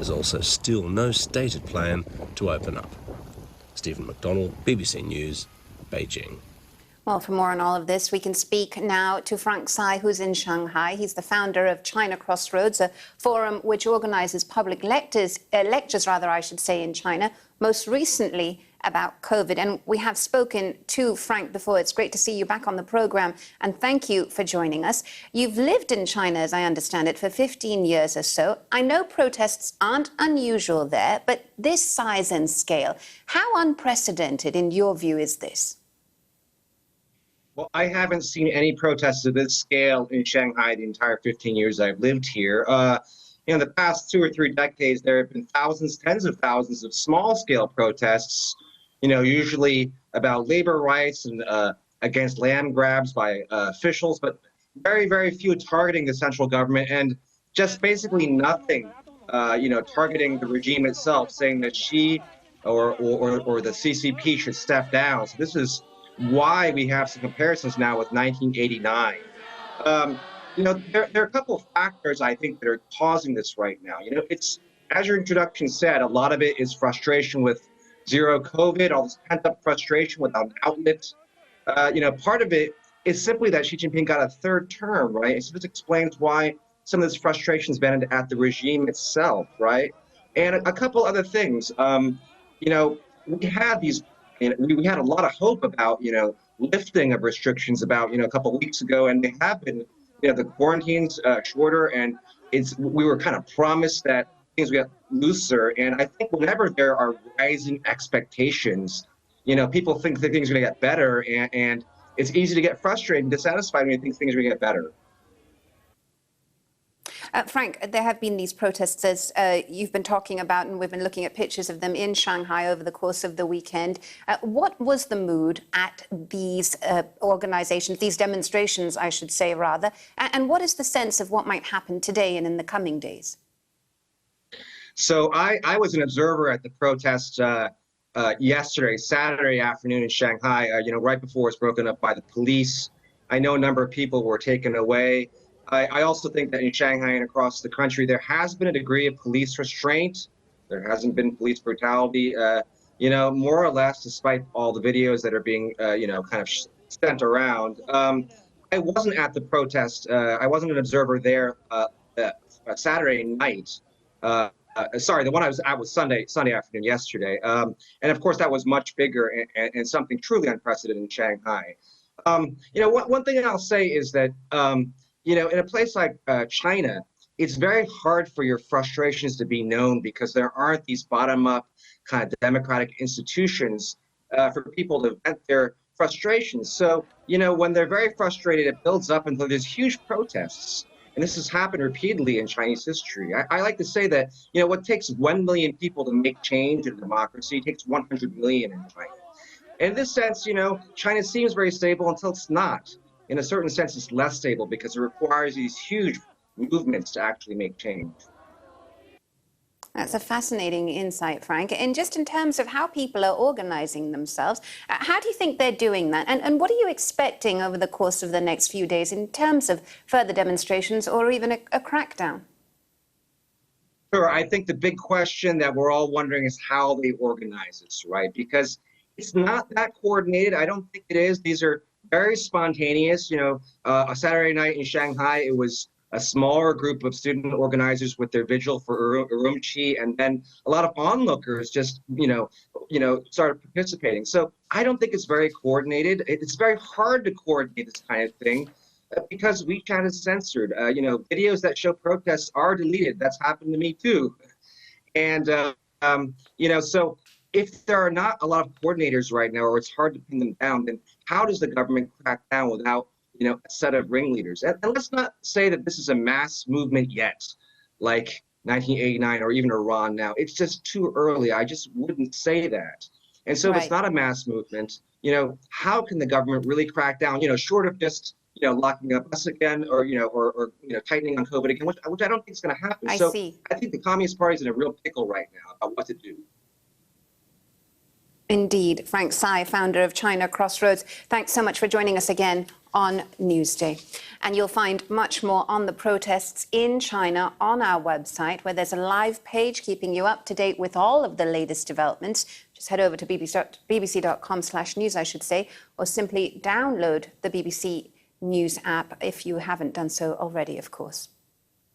There's also still no stated plan to open up. Stephen McDonnell, BBC News, Beijing. Well, for more on all of this, we can speak now to Frank Tsai, who's in Shanghai. He's the founder of China Crossroads, a forum which organises public lectures, in China, most recently about COVID. And we have spoken to Frank before. It's great to see you back on the programme, and thank you for joining us. You've lived in China, as I understand it, for 15 years or so. I know protests aren't unusual there, but this size and scale, how unprecedented, in your view, is this? Well, I haven't seen any protests of this scale in Shanghai the entire 15 years I've lived here. In the past 2 or 3 decades, there have been thousands, tens of thousands of small-scale protests, usually about labor rights and against land grabs by officials, but very, very few targeting the central government, and just basically nothing, targeting the regime itself, saying that she or the CCP should step down. So this is why we have some comparisons now with 1989. There are a couple of factors, I think, that are causing this right now. It's, as your introduction said, a lot of it is frustration with zero COVID, all this pent-up frustration without an outlet. Part of it is simply that Xi Jinping got a 3rd term, right? So this explains why some of this frustration has been at the regime itself, right? And a couple other things. We had these. We had a lot of hope about, lifting of restrictions about, a couple of weeks ago, and they have been, the quarantines shorter, and we were kind of promised that things would get looser. And I think whenever there are rising expectations, people think that things are going to get better, and it's easy to get frustrated and dissatisfied when you think things are going to get better. Frank, there have been these protests, as you've been talking about, and we've been looking at pictures of them in Shanghai over the course of the weekend. What was the mood at these organizations, these demonstrations, I should say, rather? And what is the sense of what might happen today and in the coming days? So I was an observer at the protests yesterday, Saturday afternoon in Shanghai, right before it was broken up by the police. I know a number of people were taken away. I also think that in Shanghai and across the country, there has been a degree of police restraint. There hasn't been police brutality, more or less, despite all the videos that are being, kind of sent around. I wasn't at the protest. I wasn't an observer there Saturday night. Sorry, the one I was at was Sunday afternoon, yesterday. And of course, that was much bigger and something truly unprecedented in Shanghai. One thing I'll say is that, in a place like China, it's very hard for your frustrations to be known because there aren't these bottom-up kind of democratic institutions for people to vent their frustrations. So, when they're very frustrated, it builds up until there's huge protests. And this has happened repeatedly in Chinese history. I like to say that, what takes 1 million people to make change in democracy takes 100 million in China. And in this sense, China seems very stable until it's not. In a certain sense, it's less stable because it requires these huge movements to actually make change. That's a fascinating insight, Frank. And just in terms of how people are organizing themselves, how do you think they're doing that? And what are you expecting over the course of the next few days in terms of further demonstrations or even a crackdown? Sure. I think the big question that we're all wondering is how they organize this, right? Because it's not that coordinated. I don't think it is. These are very spontaneous. A Saturday night in Shanghai, it was a smaller group of student organizers with their vigil for Urumqi, and then a lot of onlookers just, started participating. So I don't think it's very coordinated. It's very hard to coordinate this kind of thing because WeChat is censored. Videos that show protests are deleted. That's happened to me too. And, so if there are not a lot of coordinators right now, or it's hard to pin them down, then how does the government crack down without, a set of ringleaders? And let's not say that this is a mass movement yet, like 1989 or even Iran now. It's just too early. I just wouldn't say that. And so if it's not a mass movement, how can the government really crack down, short of just, locking up us again or tightening on COVID again, which I don't think is going to happen. I think the Communist Party is in a real pickle right now about what to do. Indeed. Frank Tsai, founder of China Crossroads, thanks so much for joining us again on Newsday. And you'll find much more on the protests in China on our website, where there's a live page keeping you up to date with all of the latest developments. Just head over to bbc.com/news, I should say, or simply download the BBC News app if you haven't done so already, of course.